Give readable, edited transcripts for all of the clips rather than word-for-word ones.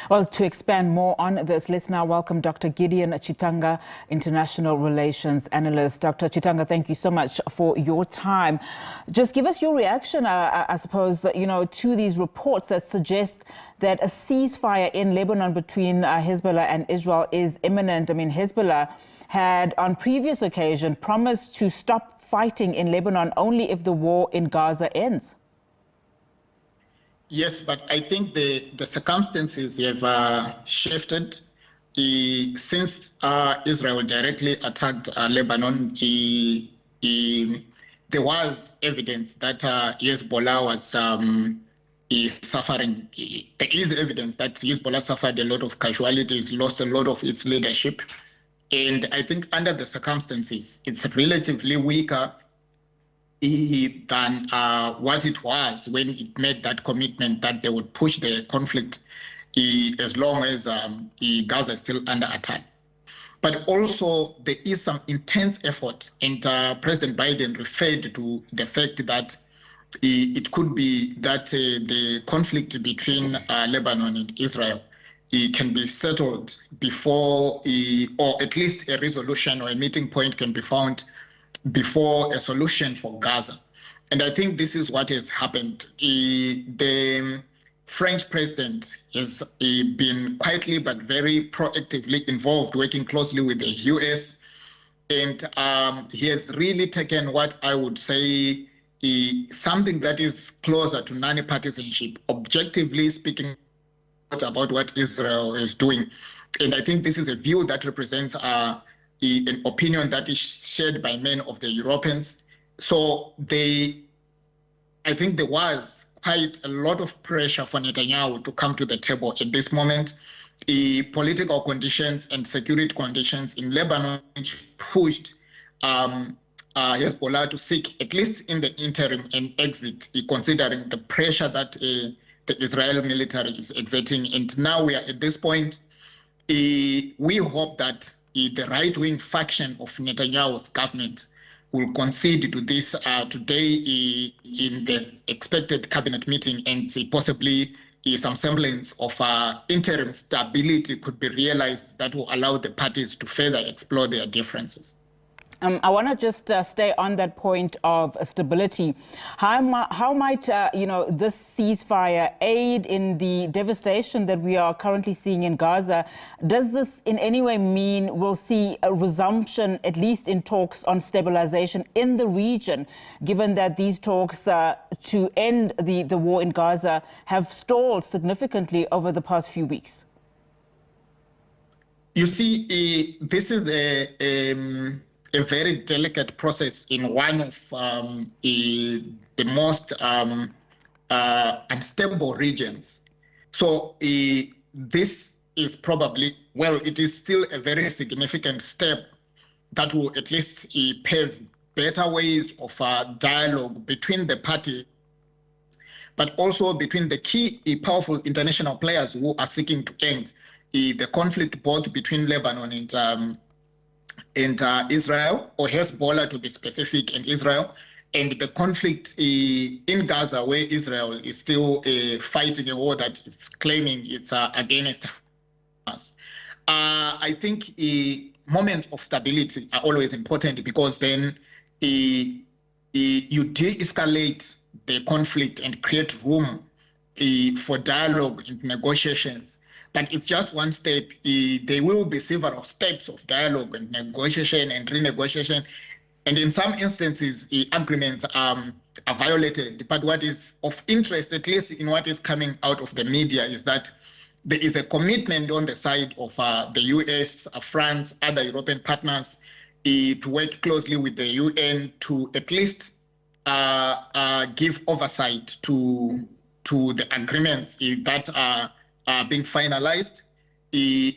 Well, to expand more on this, let's now welcome Dr. Gideon Chitanga, International Relations Analyst. Dr. Chitanga, thank you so much for your time. Just give us your reaction, I suppose, to these reports that suggest that a ceasefire in Lebanon between Hezbollah and Israel is imminent. I mean, Hezbollah had on previous occasion promised to stop fighting in Lebanon only if the war in Gaza ends. Yes, but I think the circumstances have shifted. Since Israel directly attacked Lebanon, there was evidence that Hezbollah was suffering. There is evidence that Hezbollah suffered a lot of casualties, lost a lot of its leadership. And I think under the circumstances, it's relatively weaker than what it was when it made that commitment that they would push the conflict as long as Gaza is still under attack. But also there is some intense effort, and President Biden referred to the fact that it could be that the conflict between Lebanon and Israel can be settled before, or at least a resolution or a meeting point can be found before a solution for Gaza. And I think this is what has happened. The French president has been quietly but very proactively involved, working closely with the US. And he has really taken what I would say something that is closer to non-partisanship, objectively speaking about what Israel is doing. And I think this is a view that represents an opinion that is shared by many of the Europeans. So I think there was quite a lot of pressure for Netanyahu to come to the table at this moment. Political conditions and security conditions in Lebanon which pushed Hezbollah to seek, at least in the interim, an exit, considering the pressure that the Israeli military is exerting. And now we are at this point. We hope that the right-wing faction of Netanyahu's government will concede to this today in the expected cabinet meeting, and possibly some semblance of interim stability could be realized that will allow the parties to further explore their differences. I want to just stay on that point of stability. How might this ceasefire aid in the devastation that we are currently seeing in Gaza? Does this in any way mean we'll see a resumption, at least in talks on stabilization in the region, given that these talks to end the war in Gaza have stalled significantly over the past few weeks? You see, this is a very delicate process in one of the most unstable regions. So this is probably, well, it is still a very significant step that will at least pave better ways of dialogue between the parties, but also between the key powerful international players who are seeking to end the conflict both between Lebanon and Israel, or Hezbollah to be specific, and Israel, and the conflict in Gaza, where Israel is still fighting a war that is claiming it's against us. I think moments of stability are always important, because then you de-escalate the conflict and create room for dialogue and negotiations. But it's just one step. There will be several steps of dialogue and negotiation and renegotiation. And in some instances, agreements are violated. But what is of interest, at least in what is coming out of the media, is that there is a commitment on the side of the US, France, other European partners to work closely with the UN to at least give oversight to the agreements that are being finalized,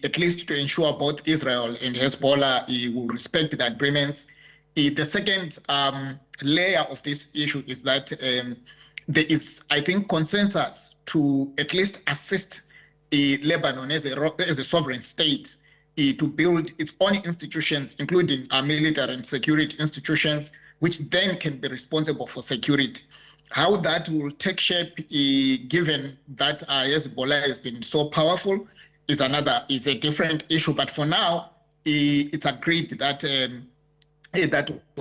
at least to ensure both Israel and Hezbollah will respect the agreements. The second layer of this issue is that there is, I think, consensus to at least assist Lebanon as a sovereign state to build its own institutions, including military and security institutions, which then can be responsible for security. How that will take shape, given that Hezbollah has been so powerful, is a different issue. But for now, it's agreed that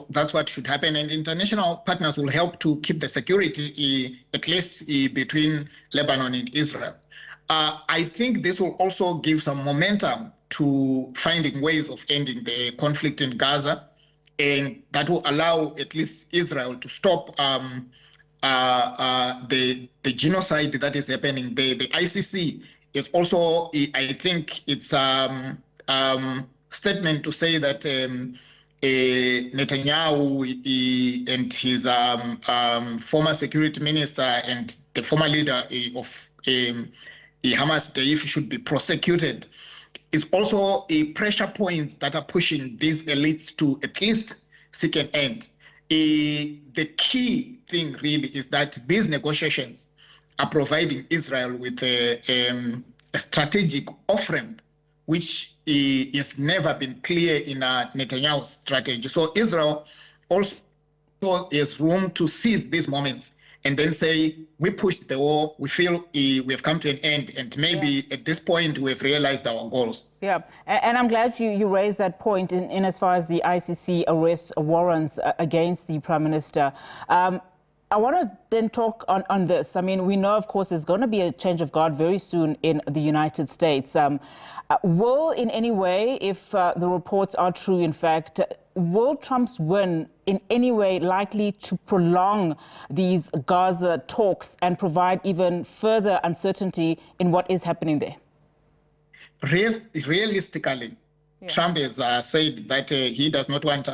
that's what should happen, and international partners will help to keep the security, at least between Lebanon and Israel. I think this will also give some momentum to finding ways of ending the conflict in Gaza, and that will allow at least Israel to stop the genocide that is happening. The ICC is also, I think, it's statement to say that Netanyahu and his former security minister and the former leader of Hamas, Taif, should be prosecuted. It's also a pressure points that are pushing these elites to at least seek an end. The key thing really is that these negotiations are providing Israel with a strategic off-ramp, which has never been clear in Netanyahu's strategy. So Israel also has room to seize these moments and then say, we pushed the war, we feel we have come to an end, and maybe at this point we've realized our goals. Yeah, and I'm glad you raised that point in as far as the ICC arrest warrants against the Prime Minister. I want to then talk on this. I mean, we know, of course, there's going to be a change of guard very soon in the United States. Will, in any way, if the reports are true, in fact, will Trump's win in any way likely to prolong these Gaza talks and provide even further uncertainty in what is happening there? Realistically, Trump has said that he does not want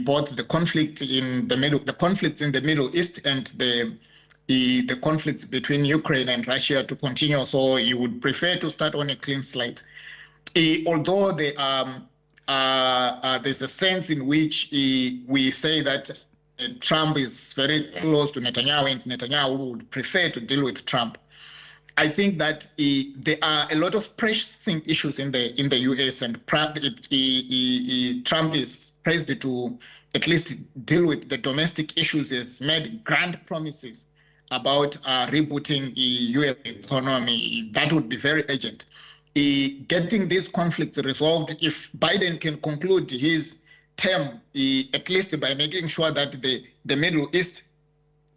both the conflict in the Middle East and the conflict between Ukraine and Russia to continue. So he would prefer to start on a clean slate. Although there's a sense in which we say that Trump is very close to Netanyahu, and Netanyahu would prefer to deal with Trump. I think that there are a lot of pressing issues in the U.S. and Trump is praised to at least deal with the domestic issues. He has made grand promises about rebooting the U.S. economy. That would be very urgent. Getting this conflict resolved, if Biden can conclude his term, at least by making sure that the Middle East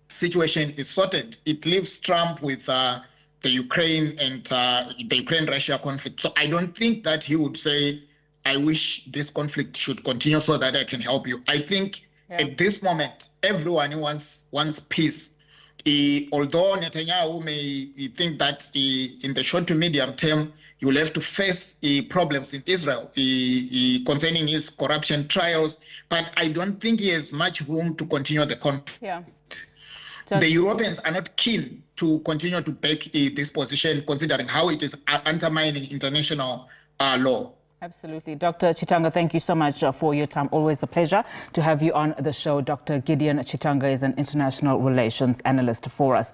situation is sorted, it leaves Trump with the Ukraine and the Ukraine-Russia conflict. So I don't think that he would say, I wish this conflict should continue so that I can help you. I think at this moment, everyone wants peace. Although Netanyahu may think that in the short to medium term, you will have to face problems in Israel concerning his corruption trials, but I don't think he has much room to continue the conflict. Yeah. The Europeans are not keen to continue to back this position, considering how it is undermining international law. Absolutely. Dr. Chitanga, thank you so much for your time. Always a pleasure to have you on the show. Dr. Gideon Chitanga is an international relations analyst for us.